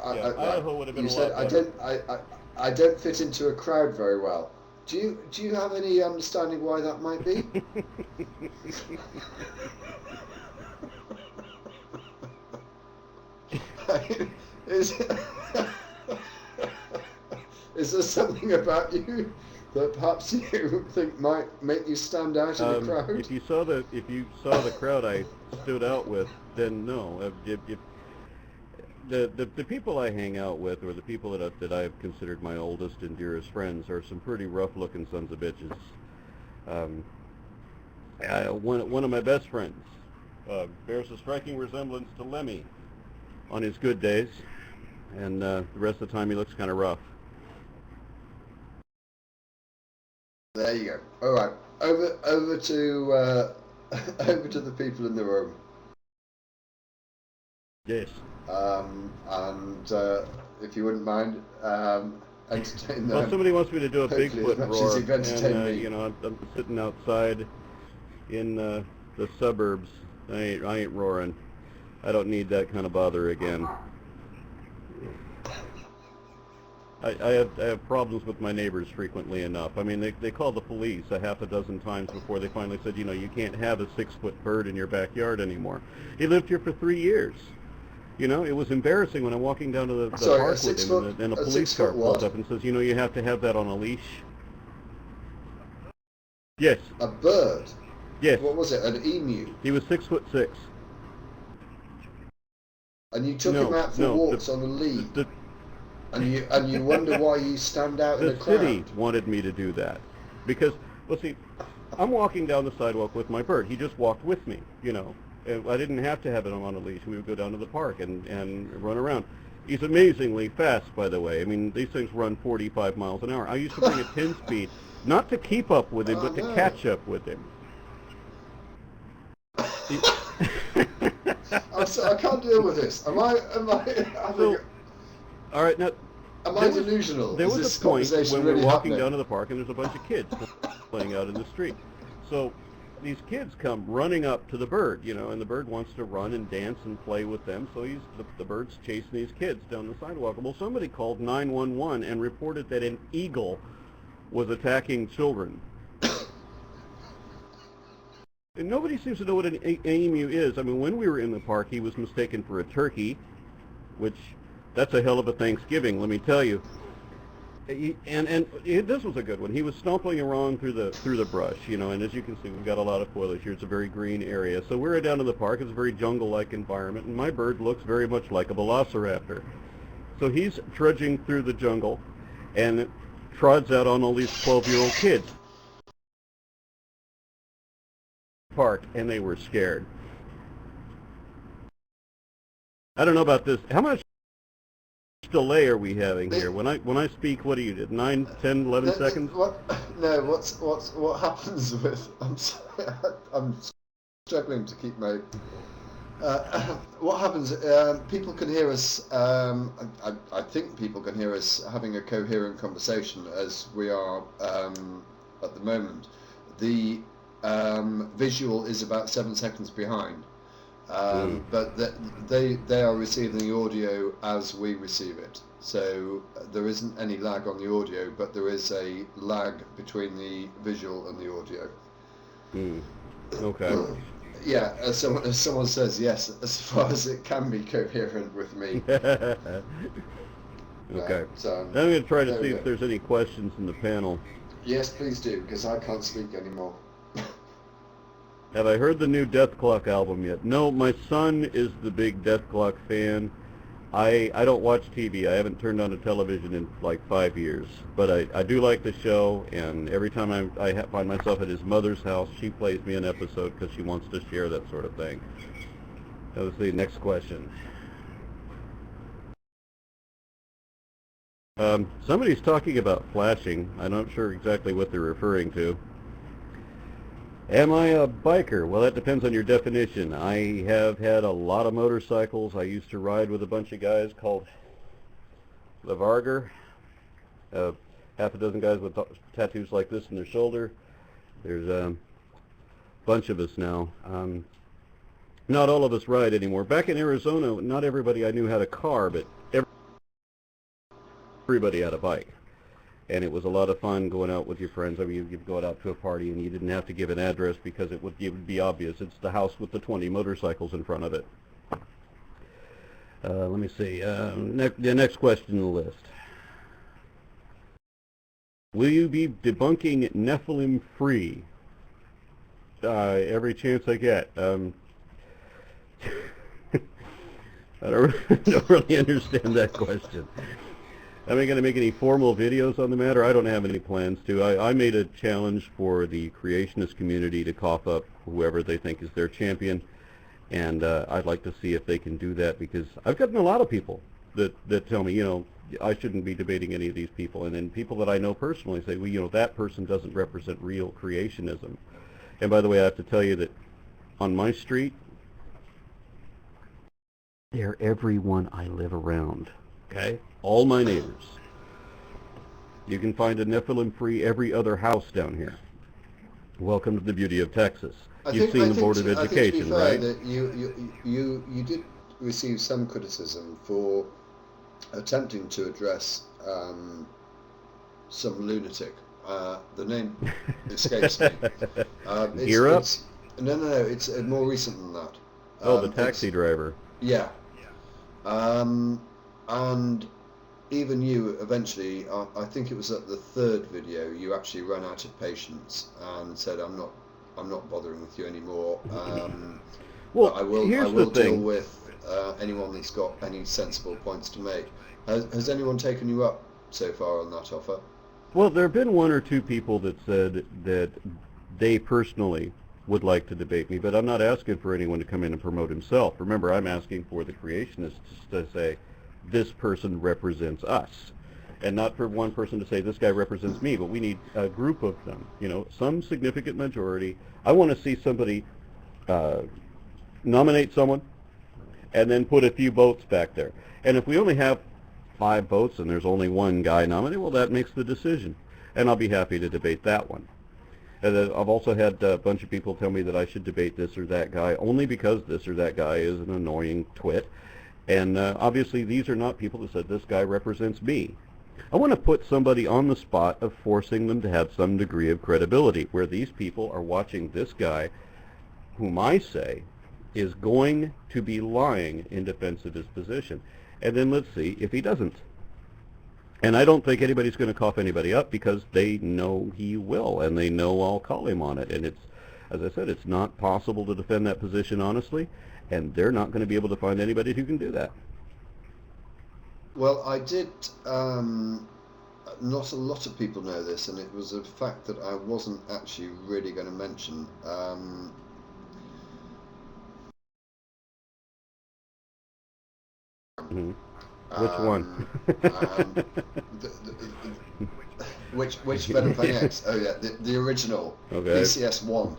Idaho would have been You a said lot better. I don't fit into a crowd very well. Do you have any understanding why that might be? is is there something about you that perhaps you think might make you stand out in a crowd? If you saw the crowd I stood out with, then no. If the people I hang out with, or the people that I've considered my oldest and dearest friends, are some pretty rough-looking sons of bitches. Um, one of my best friends bears a striking resemblance to Lemmy on his good days, and the rest of the time he looks kind of rough. There you go. All right, over to over to the people in the room. Yes. And if you wouldn't mind, entertain them. Well, somebody wants me to do a hopefully Bigfoot roar, and me. I'm sitting outside in the suburbs. I ain't roaring. I don't need that kind of bother again. I have problems with my neighbors frequently enough. I mean, they called the police a half a dozen times before they finally said, you can't have a 6-foot bird in your backyard anymore. He lived here for 3 years. It was embarrassing when I'm walking down to the park with him, and a police car pulls up and says, you have to have that on a leash. Yes. A bird? Yes. What was it, an emu? He was 6'6". And you took him out for walks on a lead? And you wonder why you stand out in a crowd? The city wanted me to do that. Because, well, see, I'm walking down the sidewalk with my bird. He just walked with me, I didn't have to have it on a leash. We would go down to the park and run around. He's amazingly fast, by the way. I mean, these things run 45 miles an hour. I used to bring a 10-speed, not to keep up with him, but to catch up with him. I can't deal with this. Am I all right, now... Am I delusional? There was a point when we were walking down to the park, and there's a bunch of kids playing out in the street. So these kids come running up to the bird, and the bird wants to run and dance and play with them, so the bird's chasing these kids down the sidewalk. Well, somebody called 911 and reported that an eagle was attacking children. And nobody seems to know what an emu is. I mean, when we were in the park, he was mistaken for a turkey, which, that's a hell of a Thanksgiving, let me tell you. This was a good one. He was stomping around through the brush, and as you can see, we've got a lot of foliage here. It's a very green area. So we're down in the park. It's a very jungle-like environment, and my bird looks very much like a velociraptor. So he's trudging through the jungle and trods out on all these 12-year-old kids. Park, and they were scared. I don't know about this. How much delay are we having here? When I speak, what do you do? 9, 10, 11 seconds? What happens with... I'm struggling to keep my... what happens... people can hear us... I think people can hear us having a coherent conversation as we are at the moment. The visual is about 7 seconds behind. But they are receiving the audio as we receive it. So there isn't any lag on the audio, but there is a lag between the visual and the audio. Okay. Yeah, as someone says, yes, as far as it can be coherent with me. Okay. So, I'm going to try to see if there's any questions in the panel. Yes, please do, because I can't speak anymore. Have I heard the new Death Clock album yet? No, my son is the big Death Clock fan. I don't watch TV. I haven't turned on a television in like 5 years. But I do like the show, and every time I find myself at his mother's house, she plays me an episode because she wants to share that sort of thing. That was the next question. Somebody's talking about flashing. I'm not sure exactly what they're referring to. Am I a biker? Well, that depends on your definition. I have had a lot of motorcycles. I used to ride with a bunch of guys called the Varger. Half a dozen guys with tattoos like this in their shoulder. There's a bunch of us now. Not all of us ride anymore. Back in Arizona, not everybody I knew had a car, but everybody had a bike. And it was a lot of fun going out with your friends. I mean, you'd go out to a party and you didn't have to give an address because it would be obvious. It's the house with the 20 motorcycles in front of it. Let me see. The next question on the list. Will you be debunking Nephilim free? Every chance I get. I don't really understand that question. Am I going to make any formal videos on the matter? I don't have any plans to. I made a challenge for the creationist community to cough up whoever they think is their champion, and I'd like to see if they can do that, because I've gotten a lot of people that tell me, you know, I shouldn't be debating any of these people, and then people that I know personally say, well, you know, that person doesn't represent real creationism. And by the way, I have to tell you that on my street, they're everyone I live around. Okay? All my neighbors. You can find a Nephilim-free every other house down here. Welcome to the beauty of Texas. You've seen the Board of Education, right? That you did receive some criticism for attempting to address some lunatic. The name escapes me. Gear Up? No, it's more recent than that. The taxi driver. Yeah. And even you, eventually, I think it was at the third video, you actually ran out of patience and said, "I'm not bothering with you anymore." Well, I will deal with anyone that's got any sensible points to make. Has anyone taken you up so far on that offer? Well, there have been one or two people that said that they personally would like to debate me, but I'm not asking for anyone to come in and promote himself. Remember, I'm asking for the creationists to say, this person represents us, and not for one person to say, this guy represents me, but we need a group of them, you know, some significant majority. I want to see somebody nominate someone and then put a few votes back there. And if we only have 5 votes and there's only one guy nominated, well, that makes the decision, and I'll be happy to debate that one. And I've also had a bunch of people tell me that I should debate this or that guy only because this or that guy is an annoying twit. And obviously these are not people that said this guy represents me. I want to put somebody on the spot of forcing them to have some degree of credibility, where these people are watching this guy, whom I say is going to be lying in defense of his position. And then let's see if he doesn't. And I don't think anybody's going to cough anybody up, because they know he will, and they know I'll call him on it. And it's, as I said, it's not possible to defend that position honestly, and they're not going to be able to find anybody who can do that. Well, I did, not a lot of people know this, and it was a fact that I wasn't actually really going to mention. Mm-hmm. Which one? Which Venom Plane X? Oh yeah, the original, okay. PCS1.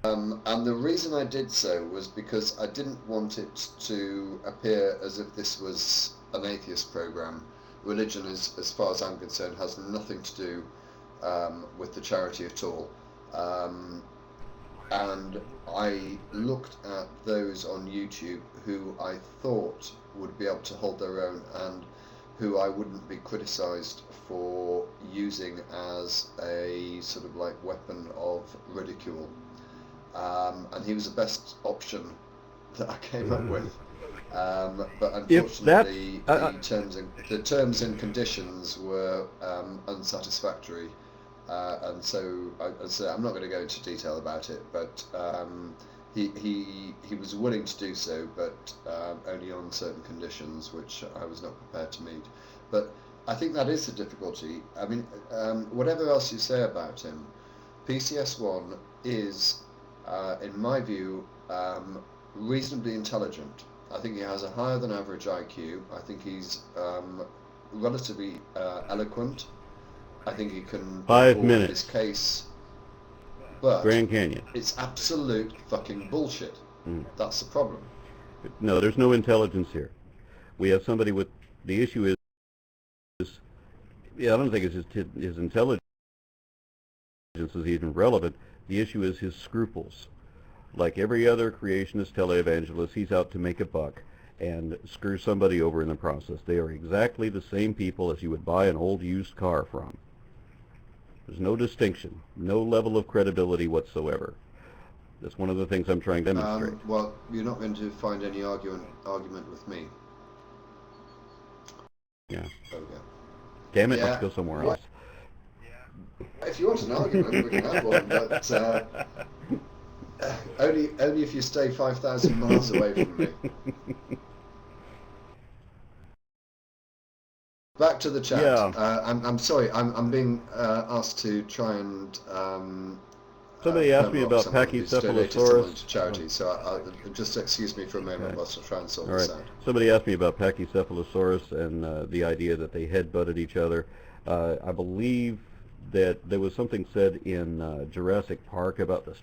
And the reason I did so was because I didn't want it to appear as if this was an atheist program. Religion, as far as I'm concerned, has nothing to do with the charity at all. And I looked at those on YouTube who I thought would be able to hold their own, and who I wouldn't be criticised for using as a sort of like weapon of ridicule. And he was the best option that I came up with. But unfortunately, the terms and conditions were unsatisfactory. And so I'm not going to go into detail about it, but he was willing to do so, but only on certain conditions, which I was not prepared to meet. But I think that is the difficulty. I mean, whatever else you say about him, PCS1 is, in my view, reasonably intelligent. I think he has a higher than average IQ. I think he's relatively eloquent. I think he can 5 minutes. His case, but Grand Canyon. It's absolute fucking bullshit. That's the problem. No, there's no intelligence here. We have somebody with, the issue is I don't think it's his intelligence is even relevant. The issue is his scruples. Like every other creationist televangelist, he's out to make a buck. and screw somebody over in the process. They are exactly the same people as you would buy an old used car from. There's no distinction, no level of credibility whatsoever. That's one of the things I'm trying to demonstrate. Well, you're not going to find any argument with me. Yeah. There we go. Damn it, Yeah. let's go somewhere else. If you want an argument, we can have one, but only if you stay 5,000 miles away from me. Back to the chat. Yeah. I'm sorry. I'm being asked to try and. Somebody asked me about Pachycephalosaurus. To charity, so just excuse me for a moment whilst I try and sort this out. Somebody asked me about Pachycephalosaurus and the idea that they headbutted each other. I believe that there was something said in Jurassic Park about the